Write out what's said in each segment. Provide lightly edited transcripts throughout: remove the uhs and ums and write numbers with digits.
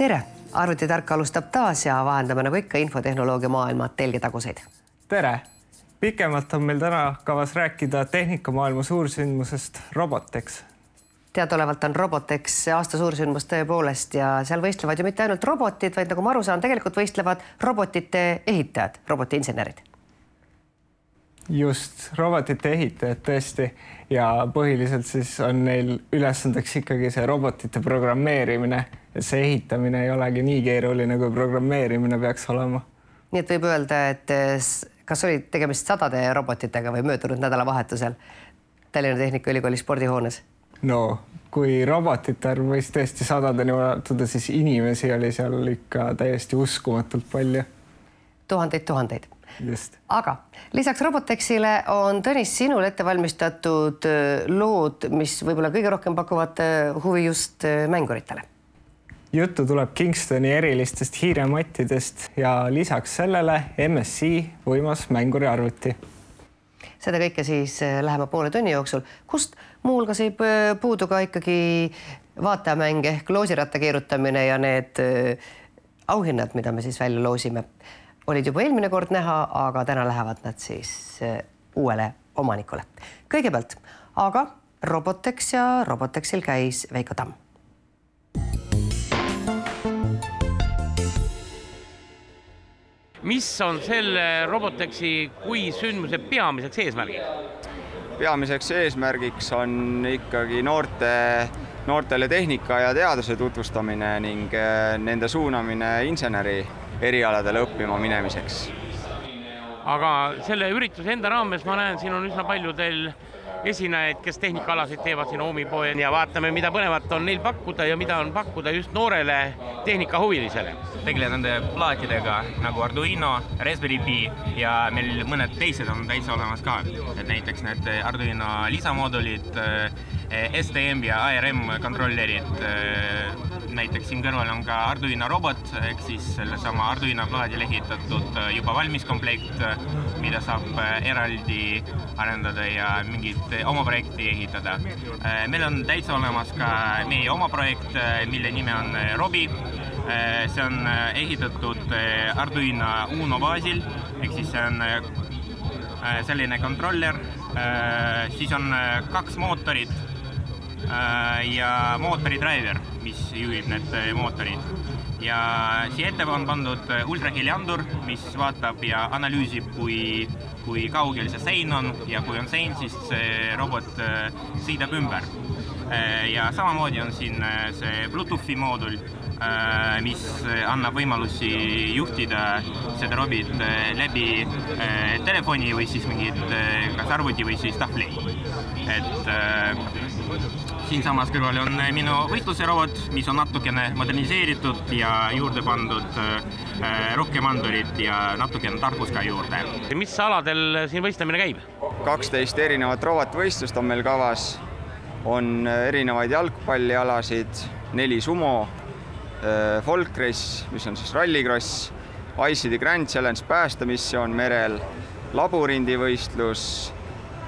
Tere! Arvutitark alustab taas ja vahendame nagu ikka infotehnoloogia maailma telgetaguseid. Tere! Pikemalt on meil täna kavas rääkida tehnikamaailma suursündmusest Robotex. Teadolevalt on Robotex aasta suursündmus tõepoolest ja seal võistlevad ju mitte ainult robotid, vaid nagu ma aru saan, tegelikult võistlevad robotite ehitajad, robotiinsenerid. Just, robotite ehitajad tõesti ja põhiliselt siis on neil ülesandeks ikkagi see robotite programmeerimine ja see ehitamine ei olegi nii keeruline, kui programmeerimine peaks olema. Nii et võib öelda, et kas oli tegemist sadade robotitega või möödunud nädalavahetusel Tallinna Tehnikaülikooli spordihoones? No, kui robotite arv võis tõesti sadadeni ulatuda, siis inimesi oli seal ikka täiesti uskumatult palju. Tuhandeid. Just. Aga lisaks Robotexile on Tõnis sinul ette valmistatud lood, mis võib-olla kõige rohkem pakuvad huvi just mänguritele. Juttu tuleb Kingstoni erilistest hiiremattidest ja lisaks sellele MSI võimas mänguri arvuti. Seda kõike siis lähema poole tunni jooksul, kust muulgas ei puudu ka ikkagi vaatajamäng ehk loosiratta keerutamine ja need auhinnad, mida me siis välja loosime, olid juba eelmine kord näha, aga täna lähevad nad siis uuele omanikule. Kõigepealt, aga Robotex ja Robotexil käis Veiko Tamm. Mis on selle Robotexi kui sündmuse peamiseks eesmärgiks? Peamiseks eesmärgiks on ikkagi noortele tehnika ja teaduse tutvustamine ning nende suunamine inseneri erialadele õppima minemiseks. Aga selle ürituse enda raames ma näen, siin on üsna palju teil esinejaid, kes tehnikaalasid teevad siin Oomipoe ja vaatame, mida põnevat on neil pakkuda ja mida on pakkuda just noorele tehnikahuvilisele. Tegelen nende plaatidega nagu Arduino, Raspberry Pi ja meil mõned teised on täitsa olemas ka. Et näiteks need Arduino lisamoodulid, STM ja ARM kontrollerid. Näiteks siin kõrval on ka Arduino robot, ehk siis sellesama Arduino plaadil ehitatud juba valmis komplekt, mida saab eraldi arendada ja mingit oma projekti ehitada. Meil on täitsa olemas ka meie oma projekt, mille nime on Robi. See on ehitatud Arduino Uno baasil, ehk siis see on selline kontroller. Siis on 2 mootorid ja mootori driver, mis juhib need mootorid. Ja siia ette on pandud ultraheliandur, mis vaatab ja analüüsib, kui kaugel see sein on ja kui on sein, siis see robot sõidab ümber. Ja samamoodi on siin see Bluetoothi moodul, mis annab võimalusi juhtida seda robit läbi telefoni või siis mingid kas arvuti või siis tahvli. Siin samas kõrval on minu võistluse robot, mis on natukene moderniseeritud ja juurde pandud rohkem andurit ja natukene tarkus ka juurde. Mis aladel siin võistlemine käib? 12 erinevat robotvõistlust on meil kavas. On erinevaid jalgpallialasid, 4 sumo, folk race, mis on siis rallikross, ICD Grand Challenge päästemissioon merel, labürindivõistlus,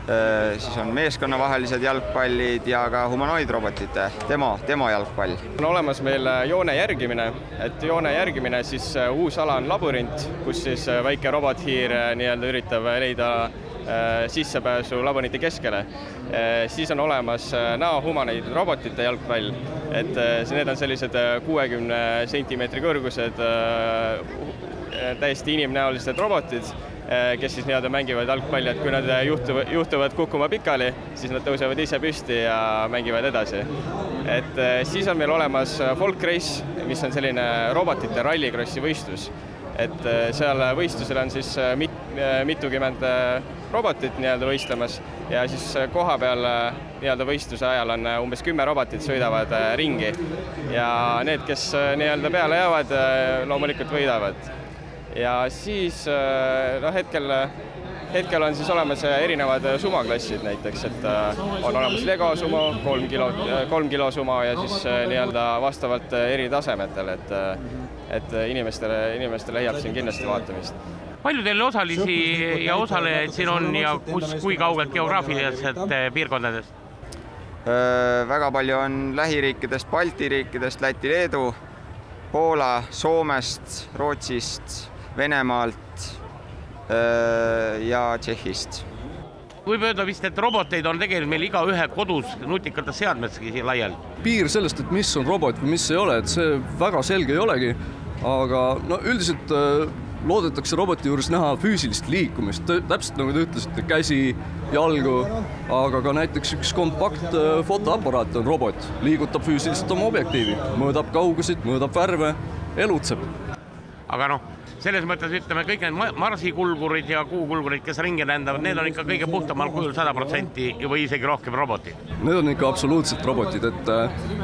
siis on meeskonnavahelised jalgpallid ja ka humanoidrobotite demo jalgpall. On olemas meil joone järgimine, et joone järgimine siis uus ala on labürint, kus siis väike robothiir üritab leida sissepääsu labürindi keskele. Siis on olemas näohumanoid robotite jalgpall, et need on sellised 60 sentimeetri kõrgused täiesti inimnäolised robotid, kes siis mängivad jalgpalli, et kui nad juhtuvad kukkuma pikali, siis nad tõusevad ise püsti ja mängivad edasi. Et siis on meil olemas folk race, mis on selline robotite rallikrossi võistlus. Et seal võistlusel on siis mitukümmend robotit võistlemas ja siis koha peal võistluse ajal on umbes 10 robotit sõidavad ringi ja need, kes peale jäävad, loomulikult võidavad. Ja siis hetkel on siis olemas erinevad sumoklassid näiteks, et on olemas Lego sumo, 3 kilo sumo ja siis vastavalt eri tasemetel, et inimestele leiab siin kindlasti vaatamist. Palju teil osalisi ja osalejaid siin on ja kui kaugelt geograafiliselt piirkondadest? Väga palju on lähiriikidest, Balti riikidest, Läti, Leedu, Poola, Soomest, Rootsist, Venemaalt ja Tšehhist. Võib öelda vist, et roboteid on tegelikult meil iga ühe kodus nutikates seadmeski laiali. Piir sellest, et mis on robot või mis ei ole, et see väga selge ei olegi, aga no, üldiselt loodetakse roboti juures näha füüsilist liikumist, täpselt nagu te ütlesite, käsi, jalgu, aga ka näiteks üks kompakt fotoaparaat on robot, liigutab füüsiliselt oma objektiivi, mõõdab kaugusid, mõõdab värve, elutseb. Aga noh, selles mõttes ütleme, kõik need marsikulgurid ja kuukulgurid, kes ringi rändavad, need on ikka kõige puhtamal kujul 100% või isegi rohkem robotid. Need on ikka absoluutselt robotid, et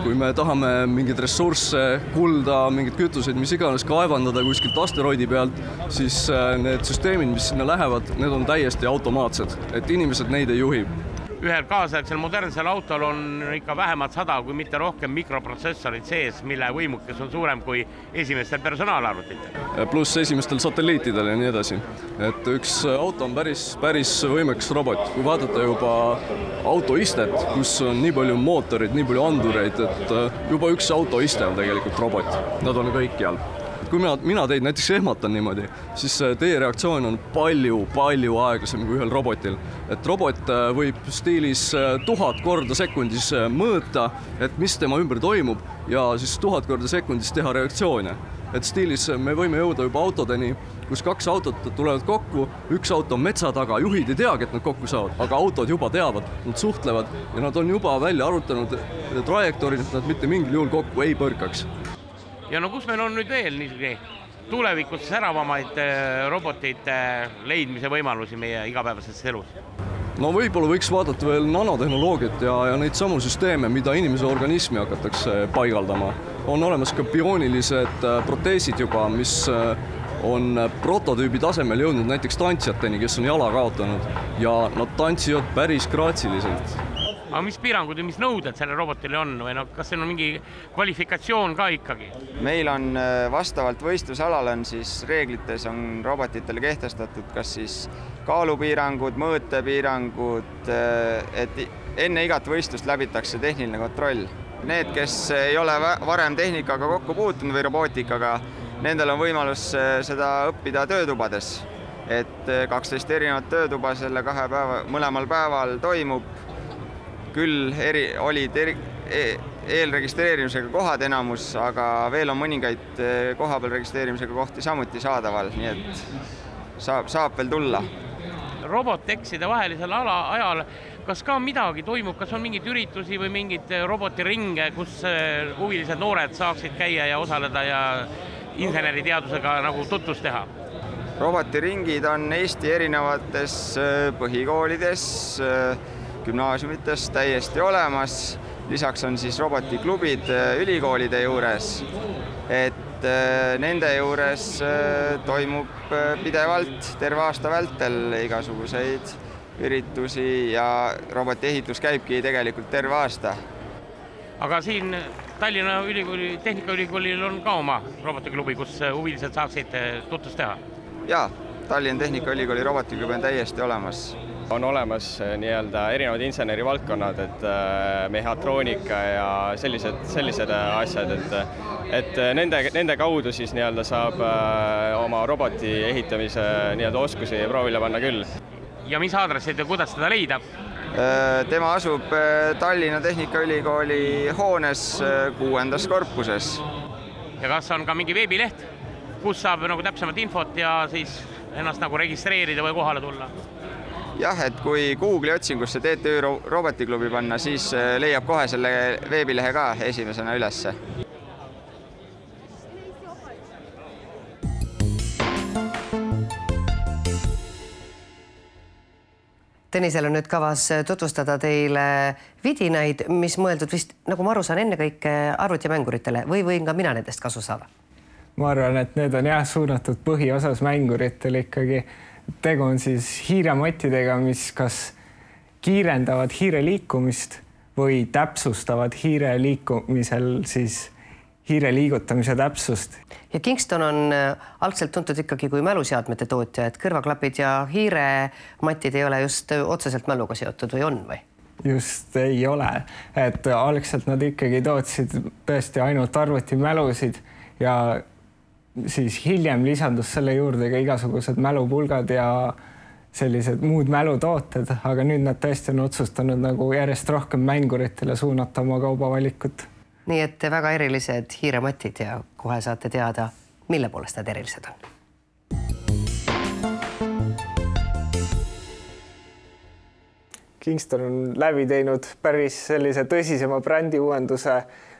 kui me tahame mingeid ressursse, kulda, mingeid kütuseid, mis iganes kaevandada kuskilt asteroidi pealt, siis need süsteemid, mis sinna lähevad, need on täiesti automaatsed, et inimesed neid ei juhi. Ühel kaasaegsel modernsel autol on ikka vähemalt 100, kui mitte rohkem mikroprotsessorid sees, mille võimukus on suurem kui esimestel personaalarvutitel. Pluss esimestel satelliitidel ja nii edasi. Et üks auto on päris võimekas robot. Kui vaadata juba autoistet, kus on nii palju mootorid, nii palju andureid, et juba üks autoiste on tegelikult robot. Nad on kõikjal. Kui mina teid näiteks ehmatan niimoodi, siis teie reaktsioon on palju aeglasem kui ühel robotil. Et robot võib stiilis 1000 korda sekundis mõõta, et mis tema ümber toimub ja siis 1000 korda sekundis teha reaktsioone. Et stiilis me võime jõuda juba autodeni, kus 2 autot tulevad kokku, üks auto on metsa taga, juhid ei teagi, et nad kokku saavad, aga autod juba teavad, nad suhtlevad ja nad on juba välja arutanud trajektoori, et nad mitte mingil juhul kokku ei põrkaks. Ja no kus meil on nüüd veel niisugune tulevikus säravamaid roboteid leidmise võimalusi meie igapäevases elus? No võib-olla võiks vaadata veel nanotehnoloogiat ja neid samu süsteeme, mida inimese organismi hakatakse paigaldama. On olemas ka bioonilised proteesid juba, mis on prototüübi tasemel jõudnud näiteks tantsijateni, kes on jala kaotanud ja nad tantsivad päris graatsiliselt. Aga mis piirangud ja mis nõuded selle robotile on või no, kas siin on mingi kvalifikatsioon ka ikkagi? Meil on vastavalt võistlusalal on siis reeglites on robotitele kehtestatud kas siis kaalupiirangud, mõõtepiirangud, et enne igat võistlust läbitakse tehniline kontroll. Need, kes ei ole varem tehnikaga kokku puutunud või robootikaga, nendel on võimalus seda õppida töötubades. Et 12 erinevat töötuba selle 2 päeva, mõlemal päeval toimub. Küll olid eelregistreerimisega kohad enamus, aga veel on mõningaid koha peal registreerimisega kohti samuti saadaval, nii et saab veel tulla. Robotekside vahelisel ajal, kas ka midagi toimub, kas on mingid üritusi või mingid robotiringe, kus huvilised noored saaksid käia ja osaleda ja inseneriteadusega nagu tutvust teha? Robotiringid on Eesti erinevates põhikoolides, gümnaasiumites täiesti olemas. Lisaks on siis robotiklubid ülikoolide juures, et nende juures toimub pidevalt terve aasta vältel igasuguseid üritusi ja robotiehitus käibki tegelikult terve aasta. Aga siin Tallinna ülikooli, Tehnikaülikoolil on ka oma robotiklubi, kus huvilised saaksid tutvust teha? Jaa, Tallinna Tehnikaülikooli robotiklubi on täiesti olemas. On olemas nii-öelda erinevad insenerivaldkonnad, et mehhatroonika ja sellised asjad, et nende kaudu siis nii-öelda saab oma roboti ehitamise nii-öelda oskusi proovile panna küll. Ja mis aadressid ja kuidas seda leida? Tema asub Tallinna Tehnikaülikooli hoones 6. korpuses. Ja kas on ka mingi veebileht, kus saab nagu täpsemat infot ja siis ennast nagu registreerida või kohale tulla? Jah, et kui Google'i otsingusse TTÜ robotiklubi panna, siis leiab kohe selle veebilehe ka esimesena ülesse. Tõnisel on nüüd kavas tutvustada teile vidinaid, mis mõeldud vist, nagu ma aru saan, ennekõike arvutimänguritele või võin ka mina nendest kasu saada? Ma arvan, et need on jah suunatud põhiosas mänguritele ikkagi. Tegu on siis hiiremottidega, mis kas kiirendavad hiire liikumist või täpsustavad hiire liikumisel siis hiire liigutamise täpsust. Ja Kingston on algselt tuntud ikkagi kui mäluseadmete tootja, et kõrvaklapid ja hiirematid ei ole just otseselt mäluga seotud või on või? Just ei ole, et algselt nad ikkagi tootsid tõesti ainult arvutimälusid ja siis hiljem lisandus selle juurde ka igasugused mälupulgad ja sellised muud mälutooted, aga nüüd nad tõesti on otsustanud nagu järjest rohkem mänguritele suunata oma kaubavalikut. Nii et väga erilised hiirematid ja kohe saate teada, mille poolest need erilised on. Kingston on läbi teinud päris sellise tõsisema brändi uuenduse,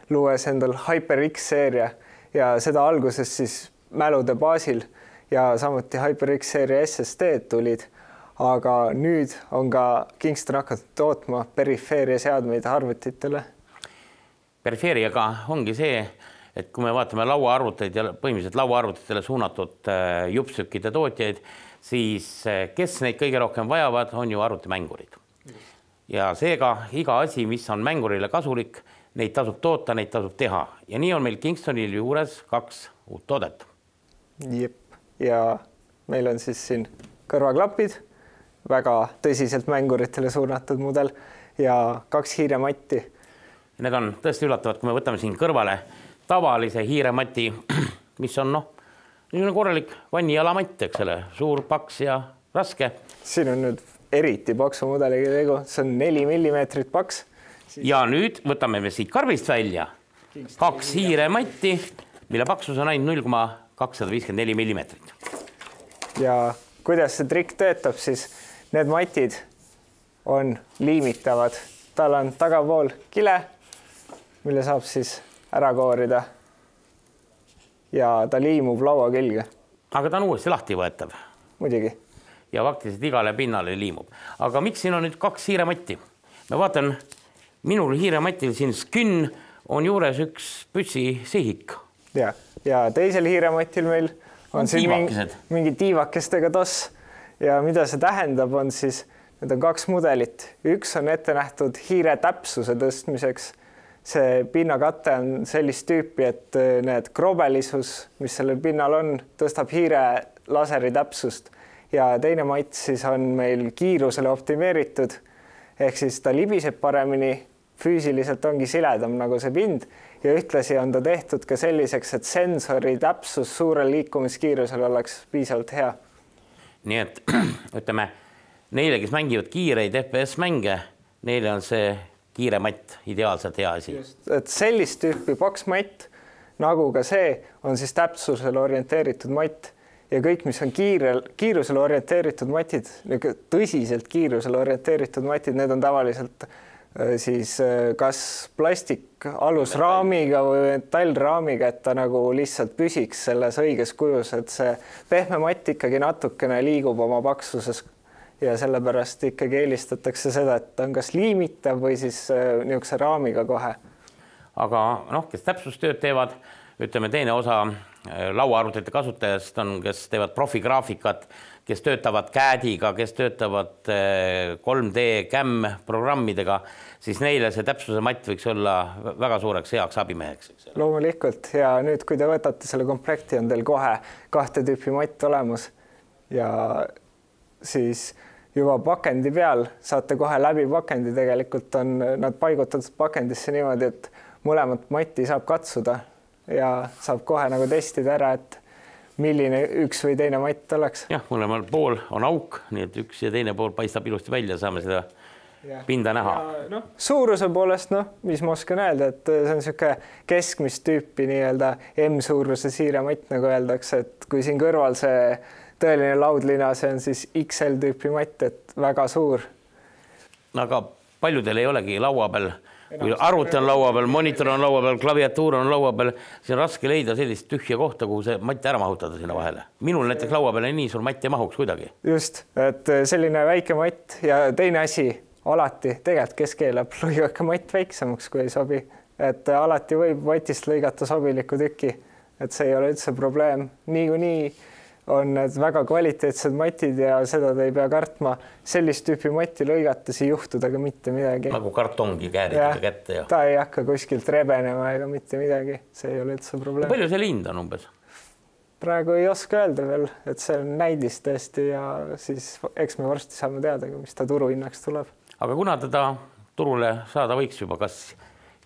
luues endal HyperX seeria ja seda alguses siis mälude baasil ja samuti HyperX seeria SSD tulid, aga nüüd on ka Kingston hakanud tootma perifeeria seadmeid arvutitele. Perifeeriaga ongi see, et kui me vaatame lauaarvuteid ja põhimõtteliselt lauaarvutitele suunatud juppsükkide tootjaid, siis kes neid kõige rohkem vajavad, on ju arvutimängurid. Ja seega iga asi, mis on mängurile kasulik, neid tasub toota, neid tasub teha. Ja nii on meil Kingstonil juures 2 uut toodet. Jep. Ja meil on siis siin kõrvaklapid, väga tõsiselt mänguritele suunatud mudel ja 2 hiirematti. Need on tõesti üllatavad, kui me võtame siin kõrvale tavalise hiiremati, mis on niisugune korralik vannijalamatt, eks ole, suur, paks ja raske. Siin on nüüd eriti paksu mudeliga tegu, see on 4 mm paks. Ja nüüd võtame me siit karbist välja 2 hiirematti, mille paksus on ainult 0,254 mm. Ja kuidas see trikk töötab, siis need matid on liimitavad. Tal on tagapool kile, mille saab siis ära koorida ja ta liimub laua külge. Aga ta on uuesti lahti võetav. Muidugi. Ja faktiliselt igale pinnale liimub. Aga miks siin on nüüd 2 hiirematti? Ma vaatan, minul hiirematil siin skünn on juures üks püssisihik. Ja teisel hiirematil meil on siin mingi tiivakestega toss. Ja mida see tähendab, on siis, need on 2 mudelit. Üks on ette nähtud hiire täpsuse tõstmiseks. See pinnakate on sellist tüüpi, et need krobelisus, mis sellel pinnal on, tõstab hiire laseri täpsust. Ja teine matt siis on meil kiirusele optimeeritud, ehk siis ta libiseb paremini, füüsiliselt ongi siledam nagu see pind ja ühtlasi on ta tehtud ka selliseks, et sensori täpsus suurel liikumiskiirusel oleks piisavalt hea. Nii et ütleme, neile, kes mängivad kiireid FPS-mänge, neile on see kiire matt ideaalselt hea asi. Et sellist tüüpi paks matt, nagu ka see, on siis täpsusele orienteeritud matt. Ja kõik, mis on kiirusele orienteeritud matid, tõsiselt kiirusele orienteeritud matid, need on tavaliselt siis kas plastik alusraamiga või metallraamiga, et ta nagu lihtsalt püsiks selles õiges kujus, et see pehme matt ikkagi natukene liigub oma paksuses ja sellepärast ikkagi eelistatakse seda, et ta on kas liimitav või siis niisuguse raamiga kohe. Aga kes täpsustööd teevad, ütleme teine osa lauaarvutite kasutajast on, kes teevad profigraafikat, kes töötavad CAD-iga, kes töötavad 3D CAM programmidega, siis neile see täpsuse matt võiks olla väga suureks heaks abimeheks. Loomulikult ja nüüd, kui te võtate selle komplekti, on teil kohe 2 tüüpi matt olemas ja siis juba pakendi peal saate kohe läbi pakendi, tegelikult on nad paigutatud pakendisse niimoodi, et mõlemat matti saab katsuda ja saab kohe nagu testida ära, et milline üks või teine matt oleks. Jah, mõlemal pool on auk, nii et üks ja teine pool paistab ilusti välja, saame seda pinda näha. Suuruse poolest, mis ma oskan öelda, et see on niisugune keskmist tüüpi nii-öelda M-suuruse siirematt, nagu öeldakse, et kui siin kõrval see tõeline laudlina, see on siis XL tüüpi matt, et väga suur. Aga paljudel ei olegi laua peal, kui arvuti on laua peal, monitor on laua peal, klaviatuur on laua peal, siis on raske leida sellist tühja kohta, kuhu see matt ära mahutada sinna vahele. Minul näiteks laua peale nii suur matt ei mahuks kuidagi. Just, et selline väike matt ja teine asi alati tegelikult keskeelab lõigaka matt väiksemaks, kui ei sobi. Et alati võib matist lõigata sobiliku tüki, et see ei ole üldse probleem. Niikuinii on need väga kvaliteetsed matid ja seda te ei pea kartma. Sellist tüüpi matti lõigates ei juhtuda ka mitte midagi. Nagu kartongi kääritada kätte. Ta ei hakka kuskilt rebenema ega mitte midagi. See ei ole üldse probleem. Palju see hind on umbes? Praegu ei oska öelda veel, et see on näidis tõesti ja siis eks me varsti saame teada, mis ta turuhinnaks tuleb. Aga kuna teda turule saada võiks juba, kas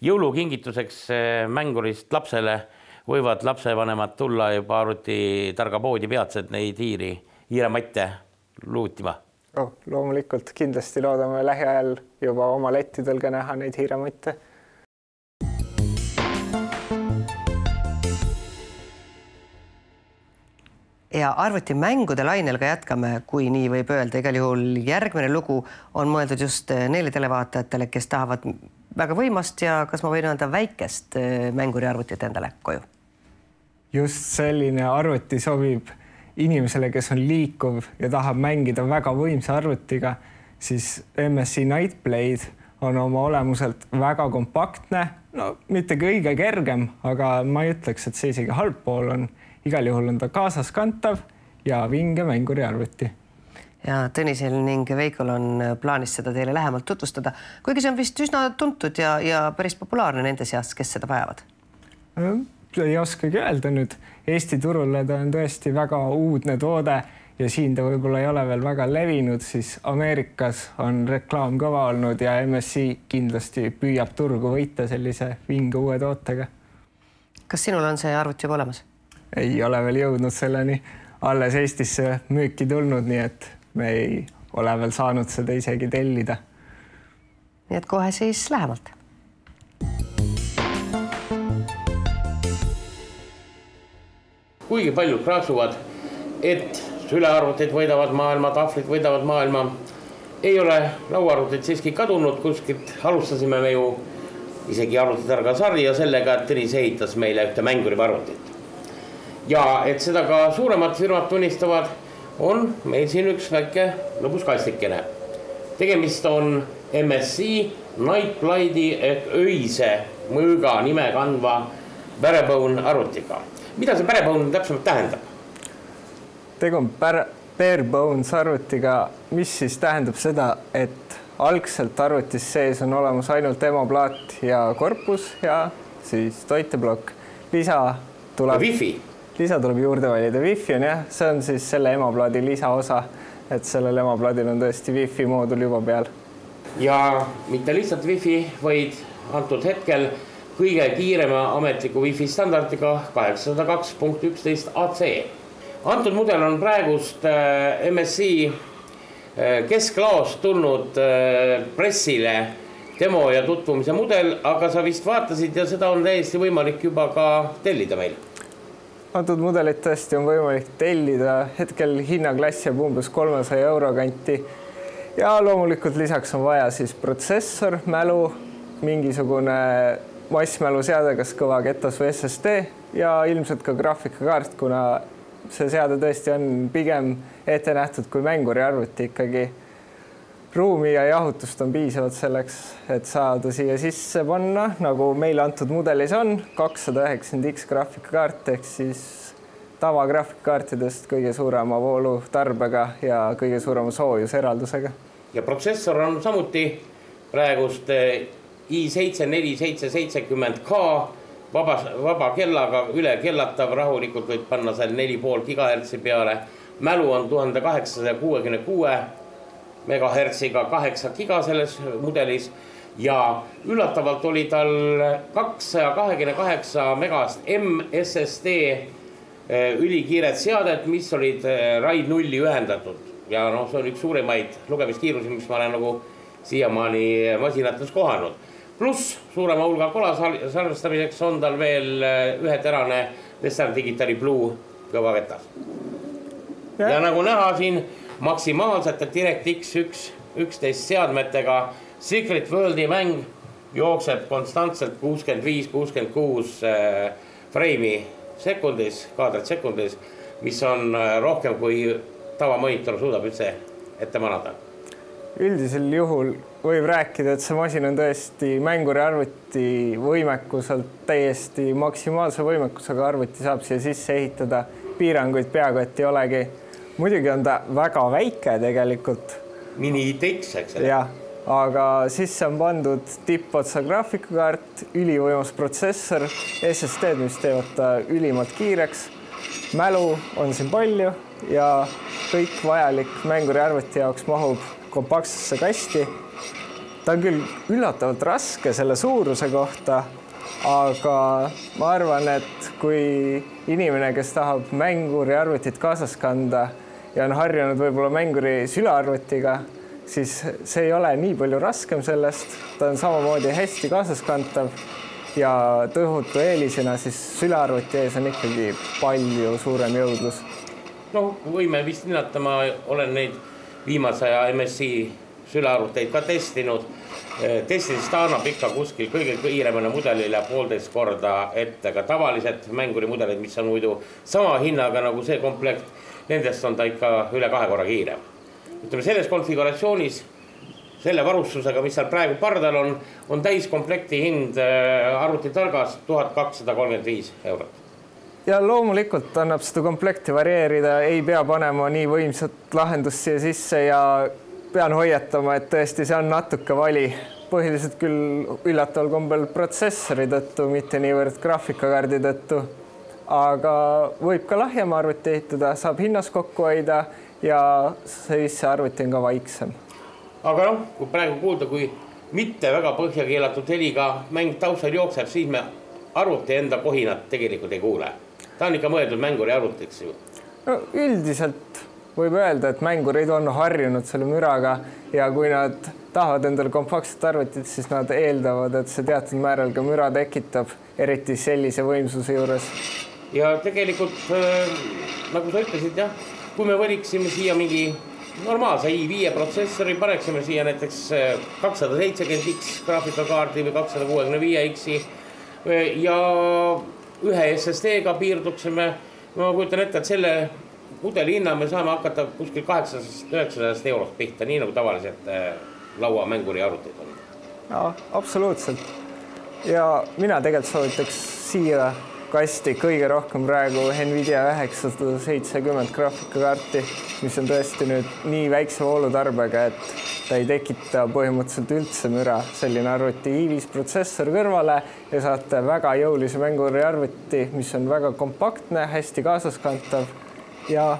jõulukingituseks mängurist lapsele võivad lapsevanemad tulla juba arvuti targa poodi peatselt neid hiirematte luutima. Loomulikult kindlasti loodame lähiajal juba oma lettidel ka näha neid hiirematte. Ja arvutimängude lainel ka jätkame, kui nii võib öelda. Igal juhul järgmine lugu on mõeldud just neile televaatajatele, kes tahavad väga võimast ja kas ma võin öelda väikest mänguriarvutit endale koju. Just selline arvuti sobib inimesele, kes on liikuv ja tahab mängida väga võimsa arvutiga, siis MSI Nightblade on oma olemuselt väga kompaktne. No mitte kõige kergem, aga ma ei ütleks, et see isegi halb pool on. Igal juhul on ta kaasas kantav ja vinge mänguriarvuti. Ja Tõnisel ning Veikol on plaanis seda teile lähemalt tutvustada, kuigi see on vist üsna tuntud ja päris populaarne nende seas, kes seda vajavad. Ei oskagi öelda nüüd. Eesti turule ta on tõesti väga uudne toode ja siin ta võib-olla ei ole veel väga levinud, siis Ameerikas on reklaam kõva olnud ja MSI kindlasti püüab turgu võita sellise vinge uue tootega. Kas sinul on see arvuti juba olemas? Ei ole veel jõudnud selleni. Alles Eestisse müüki tulnud, nii et me ei ole veel saanud seda isegi tellida. Nii et kohe siis lähemalt. Kuigi paljud kraaksuvad, et sülearvutid võidavad maailma, tahvlid võidavad maailma, ei ole lauarvutid siiski kadunud kuskilt. Alustasime me ju isegi arvutitarga sarja sellega, et Tõnis ehitas meile ühte mänguriarvutit. Ja et seda ka suuremad firmad tunnistavad, on meil siin üks väike lõbus kastikene. Tegemist on MSI Nightblade'i ehk öise mõõga nime kandva Barebone arvutiga. Mida see Barebone täpsemalt tähendab? Tegu on Barebones arvutiga, mis siis tähendab seda, et algselt arvutis sees on olemas ainult emaplaat ja korpus ja siis toiteblokk. Lisa tuleb juurde valida. Wi-Fi on jah, see on siis selle emaplaadi lisaosa, et sellel emaplaadil on tõesti Wi-Fi moodul juba peal. Ja mitte lihtsalt Wi-Fi, vaid antud hetkel kõige kiirema ametliku Wi-Fi standardiga 802.11 AC. Antud mudel on praegust MSI kesklaost tulnud pressile demo ja tutvumise mudel, aga sa vist vaatasid ja seda on täiesti võimalik juba ka tellida meil. Antud mudelit tõesti on võimalik tellida. Hetkel hinnaklass jääb umbes 300 euro kanti. Ja loomulikult lisaks on vaja siis protsessor, mälu, mingisugune massmäluseade, kas kõva ketas või SSD ja ilmselt ka graafikakaart, kuna see seade tõesti on pigem ette nähtud kui mänguriarvuti ikkagi. Ruumi ja jahutust on piisavalt selleks, et saada siia sisse panna, nagu meile antud mudelis on 290X graafikakaart ehk siis tavagraafikakaartidest kõige suurema voolu tarbega ja kõige suurema soojuseraldusega. Ja protsessor on samuti praegust i7-4770K vaba kellaga üle kellatav, rahulikult võid panna seal 4,5 GHz peale. Mälu on 1866 megahertsiga 8 giga selles mudelis ja üllatavalt oli tal 228 megast MSSD ülikiired seadet, mis olid RAID 0 ühendatud. Ja see on üks suuremaid lugemiskiirusi, mis ma olen nagu siiamaani masinates kohanud. Pluss suurema hulga kola salvestamiseks on tal veel üheterane Western Digitali Blue kõvaketas. Ja nagu näha siin maksimaalsete DirectX 11 seadmetega Secret Worldi mäng jookseb konstantselt 65-66 freimi sekundis, kaadrit sekundis, mis on rohkem kui tavamonitor suudab üldse ette manada. Üldisel juhul võib rääkida, et see masin on tõesti mänguriarvuti võimekuselt täiesti maksimaalse võimekusega arvuti saab siia sisse ehitada. Piiranguid peaaegu et ei olegi. Muidugi on ta väga väike tegelikult. Mini-ITX, eks? Jah, aga sisse on pandud tippotsa graafikakaart, ülivõimas protsessor, SSD, mis teevad ta ülimalt kiireks. Mälu on siin palju ja kõik vajalik mänguriarvuti jaoks mahub kompaktsesse kasti. Ta on küll üllatavalt raske selle suuruse kohta, aga ma arvan, et kui inimene, kes tahab mänguri arvutit kaasas kanda ja on harjunud võib-olla mänguri sülearvutiga, siis see ei ole nii palju raskem sellest, ta on samamoodi hästi kaasaskantav ja tõhutu eelisena siis sülearvuti ees on ikkagi palju suurem jõudlus. No võime vist nimetada, ma olen neid viimase aja MSI sülearvuteid ka testinud. Testidest ta annab ikka kuskil kõige kiiremana mudelile 1,5 korda ette ka tavalised mänguri mudelid, mis on muidu sama hinnaga nagu see komplekt. Nendest on ta ikka üle 2 korra kiirem. Ütleme, selles konfiguratsioonis, selle varustusega, mis seal praegu pardal on täiskomplekti hind arvutitargas 1235 €. Ja loomulikult annab seda komplekti varieerida, ei pea panema nii võimsat lahendust siia sisse ja pean hoiatama, et tõesti see on natuke vali. Põhiliselt küll üllataval kombel protsessori tõttu, mitte niivõrd graafikakaardi tõttu. Aga võib ka lahjema arvuti ehitada, saab hinnas kokku hoida ja siis see arvuti on ka vaiksem. Aga noh, kui praegu kuulda, kui mitte väga põhja keelatud heliga mäng taustal jookseb, siis me arvuti enda kohinat tegelikult ei kuule. Ta on ikka mõeldud mänguri arvutiks ju. No, üldiselt võib öelda, et mängurid on harjunud selle müraga ja kui nad tahavad endale kompaktset arvutit, siis nad eeldavad, et see teatud määral ka müra tekitab, eriti sellise võimsuse juures. Ja tegelikult, nagu sa ütlesid, jah, kui me valiksime siia mingi normaalse i5 protsessori, paneksime siia näiteks 270X graafikakaardi või 265X-i ja ühe SSD-ga piirduksime. Ma kujutan ette, et selle mudeli hinna me saame hakata kuskil 800–900 € pihta, nii nagu tavaliselt lauamänguri arvuteid on. Ja, absoluutselt. Ja mina tegelikult soovitaks siia kasti kõige rohkem praegu Nvidia 970 graafikakaarti, mis on tõesti nüüd nii väikse voolutarbega, et ta ei tekita põhimõtteliselt üldse müra. Selline arvuti i5 protsessor kõrvale ja saate väga jõulise mänguri arvuti, mis on väga kompaktne, hästi kaasaskantav ja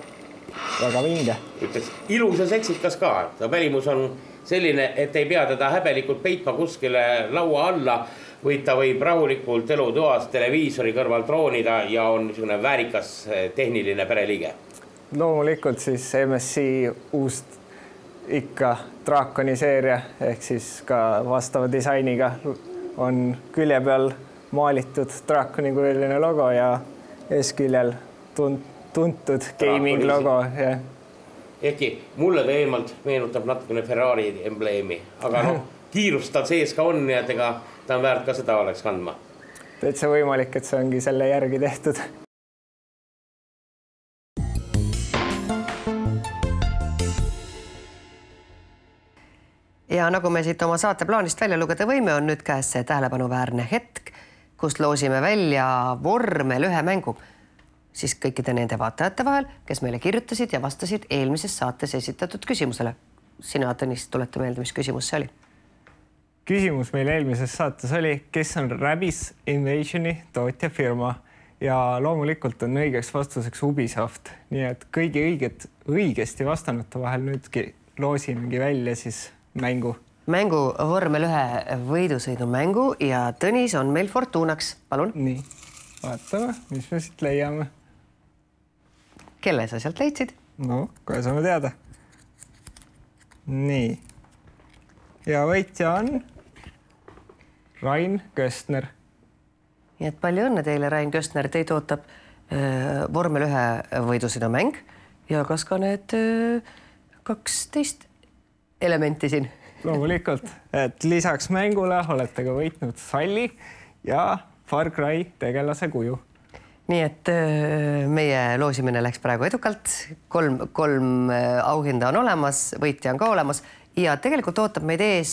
väga vinge. Ütleks, ilus ja seksikas ka. Ta välimus on selline, et ei pea teda häbelikult peitma kuskile laua alla, või ta võib rahulikult elutoas televiisori kõrval troonida ja on niisugune väärikas tehniline pereliige. Loomulikult siis MSI uus ikka Draconi seeria ehk siis ka vastava disainiga on külje peal maalitud Draconi kujuline logo ja eesküljel tuntud gaming logo. Ja. Ehkki mulle ta eemalt meenutab natukene Ferrari embleemi, aga noh, kiirust tal sees ka on ja ega ta on väärt ka seda oleks kandma. Täitsa võimalik, et see ongi selle järgi tehtud. Ja nagu me siit oma saateplaanist välja lugeda võime, on nüüd käes see tähelepanuväärne hetk, kus loosime välja vormel ühe mängu siis kõikide nende vaatajate vahel, kes meile kirjutasid ja vastasid eelmises saates esitatud küsimusele. Sina, Tõnis, tuleta meelde, mis küsimus see oli? Küsimus meil eelmises saates oli, kes on Rabbids Invasioni tootja firma ja loomulikult on õigeks vastuseks Ubisoft. Nii et kõigi õigesti vastanute vahel nüüdki loosimegi välja siis mängu. Mängu vormel 1 võidusõidu mängu ja Tõnis on meil fortuunaks. Palun. Nii, vaatame, mis me siit leiame. Kelle sa sealt leidsid? No, kohe saame teada. Nii. Ja võitja on Rain Köstner. Nii et palju õnne teile, Rain Köstner. Teid ootab vormel 1 võidusõidu mäng ja kas ka need 12 elementi siin? Loomulikult, et lisaks mängule olete ka võitnud salli ja Far Cry tegelase kuju. Nii et meie loosimine läks praegu edukalt. Kolm auhinda on olemas, võitja on ka olemas ja tegelikult ootab meid ees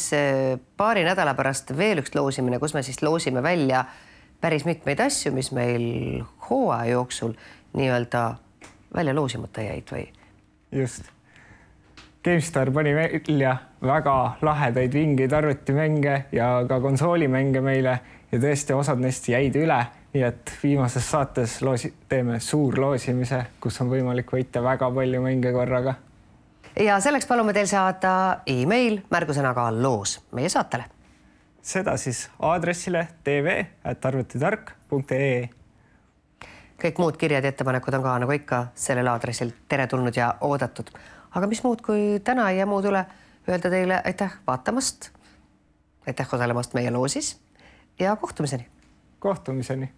paari nädala pärast veel üks loosimine, kus me siis loosime välja päris mitmeid asju, mis meil hooaja jooksul nii-öelda välja loosimata jäid või? Just. GameStar pani välja väga lahedaid vingeid arvutimänge ja ka konsoolimänge meile ja tõesti osad neist jäid üle, nii et viimases saates teeme suur loosimise, kus on võimalik võita väga palju mänge korraga. Ja selleks palume teil saada e-mail märgusõnaga loos meie saatele. seda siis aadressile tv@arvutitark.ee. Kõik muud kirjad ja ettepanekud on ka nagu ikka sellel aadressil teretulnud ja oodatud. Aga mis muud kui täna ei jää muud üle öelda teile aitäh vaatamast, aitäh osalemast meie loosis ja kohtumiseni. Kohtumiseni.